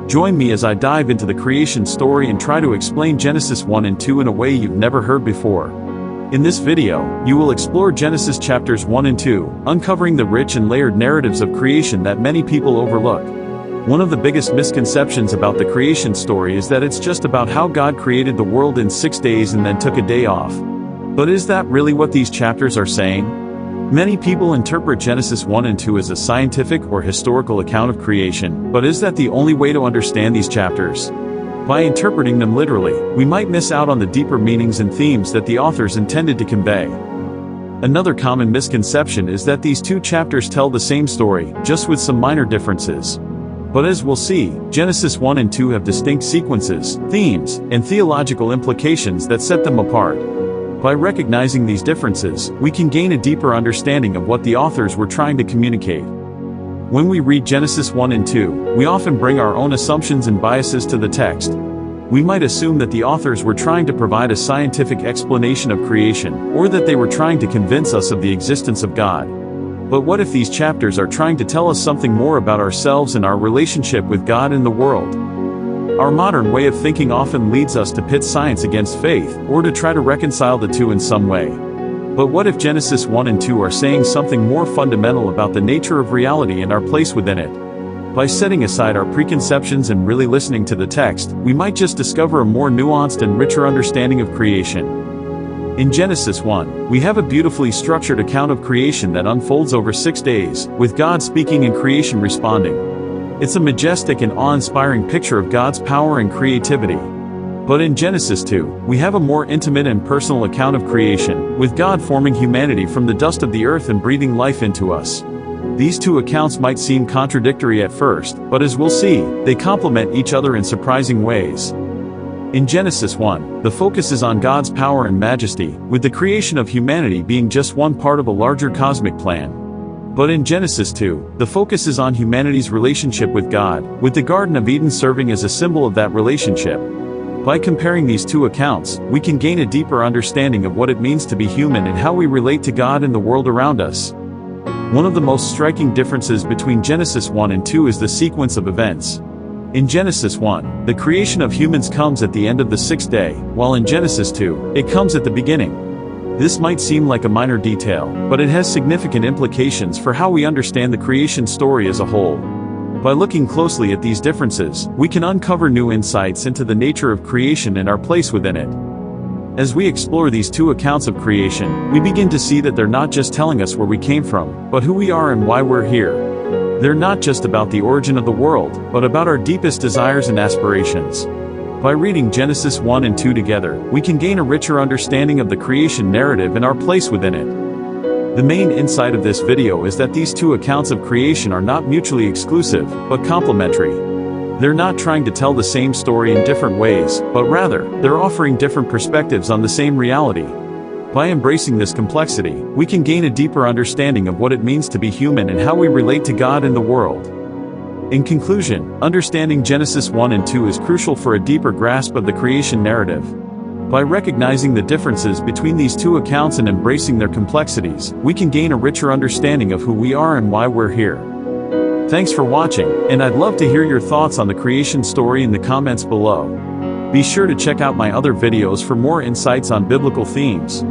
Join me as I dive into the creation story and try to explain Genesis 1 and 2 in a way you've never heard before. In this video, you will explore Genesis chapters 1 and 2, uncovering the rich and layered narratives of creation that many people overlook. One of the biggest misconceptions about the creation story is that it's just about how God created the world in 6 days and then took a day off. But is that really what these chapters are saying? Many people interpret Genesis 1 and 2 as a scientific or historical account of creation, but is that the only way to understand these chapters? By interpreting them literally, we might miss out on the deeper meanings and themes that the authors intended to convey. Another common misconception is that these two chapters tell the same story, just with some minor differences. But as we'll see, Genesis 1 and 2 have distinct sequences, themes, and theological implications that set them apart. By recognizing these differences, we can gain a deeper understanding of what the authors were trying to communicate. When we read Genesis 1 and 2, we often bring our own assumptions and biases to the text. We might assume that the authors were trying to provide a scientific explanation of creation, or that they were trying to convince us of the existence of God. But what if these chapters are trying to tell us something more about ourselves and our relationship with God and the world? Our modern way of thinking often leads us to pit science against faith, or to try to reconcile the two in some way. But what if Genesis 1 and 2 are saying something more fundamental about the nature of reality and our place within it? By setting aside our preconceptions and really listening to the text, we might just discover a more nuanced and richer understanding of creation. In Genesis 1, we have a beautifully structured account of creation that unfolds over 6 days, with God speaking and creation responding. It's a majestic and awe-inspiring picture of God's power and creativity. But in Genesis 2, we have a more intimate and personal account of creation, with God forming humanity from the dust of the earth and breathing life into us. These two accounts might seem contradictory at first, but as we'll see, they complement each other in surprising ways. In Genesis 1, the focus is on God's power and majesty, with the creation of humanity being just one part of a larger cosmic plan. But in Genesis 2, the focus is on humanity's relationship with God, with the Garden of Eden serving as a symbol of that relationship. By comparing these two accounts, we can gain a deeper understanding of what it means to be human and how we relate to God and the world around us. One of the most striking differences between Genesis 1 and 2 is the sequence of events. In Genesis 1, the creation of humans comes at the end of the 6th day, while in Genesis 2, it comes at the beginning. This might seem like a minor detail, but it has significant implications for how we understand the creation story as a whole. By looking closely at these differences, we can uncover new insights into the nature of creation and our place within it. As we explore these two accounts of creation, we begin to see that they're not just telling us where we came from, but who we are and why we're here. They're not just about the origin of the world, but about our deepest desires and aspirations. By reading Genesis 1 and 2 together, we can gain a richer understanding of the creation narrative and our place within it. The main insight of this video is that these two accounts of creation are not mutually exclusive, but complementary. They're not trying to tell the same story in different ways, but rather, they're offering different perspectives on the same reality. By embracing this complexity, we can gain a deeper understanding of what it means to be human and how we relate to God and the world. In conclusion, understanding Genesis 1 and 2 is crucial for a deeper grasp of the creation narrative. By recognizing the differences between these two accounts and embracing their complexities, we can gain a richer understanding of who we are and why we're here. Thanks for watching, and I'd love to hear your thoughts on the creation story in the comments below. Be sure to check out my other videos for more insights on biblical themes.